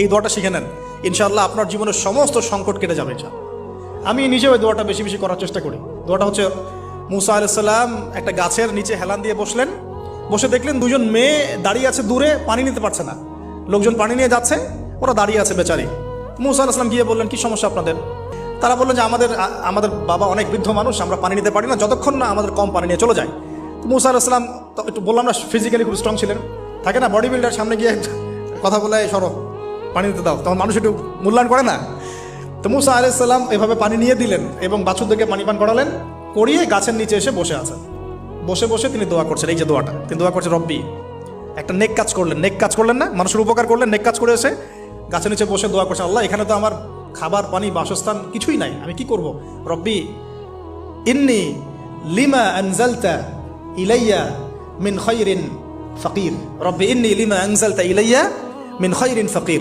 এই দোয়াটা শিখে নেন, ইনশাআল্লাহ আপনার জীবনের সমস্ত সংকট কেটে যাবে। আমি নিজেও এই দোয়াটা বেশি বেশি করার চেষ্টা করি। দোয়াটা হচ্ছে, মুসা আলাইহিস সালাম একটা গাছের নিচে হেলান দিয়ে বসলেন, বসে দেখলেন দুজন মেয়ে দাঁড়িয়ে আছে দূরে, পানি নিতে পারছে না, লোকজন পানি নিয়ে যাচ্ছে, ওরা দাঁড়িয়ে আছে বেচারি। মুসা আলাইহিস সালাম গিয়ে বললেন, কি সমস্যা আপনাদের? তারা বললেন যে আমাদের বাবা অনেক বৃদ্ধ মানুষ, আমরা পানি নিতে পারি না যতক্ষণ না আমাদের কম পানি নিয়ে চলে যায়। তো মুসা আলাইহিস সালাম তো একটু বললাম না, ফিজিক্যালি খুব স্ট্রং ছিলেন, থাকে না বডি বিল্ডার, সামনে গিয়ে কথা বলে সরো পানি দিতে দাও, তখন মানুষ একটু মূল্যায়ন করে না। তো মুসা আলাইহিস সালাম এভাবে পানি নিয়ে দিলেন এবং বাছুরদেরকে পানি পান করালেন, করিয়ে গাছের নিচে এসে বসে আছেন। বসে বসে তিনি দোয়া করছেন, এই যে দোয়াটা তিনি দোয়া করছেন, রব্বি, একটা নেক কাজ করলেন না, মানুষের উপকার করলেন, নেক কাজ করে এসে গাছের নিচে বসে দোয়া করছেন, আল্লাহ এখানে তো আমার খাবার পানি বাসস্থান কিছুই নাই, আমি কি করব? রব্বি ইন্নি লিমা আনজালতা ইলাইয়া মিন খায়রিন ফাকির, রব্বি ইন্নি লিমা আনজালতা ইলাইয়া মিন খায়রিন ফাকির।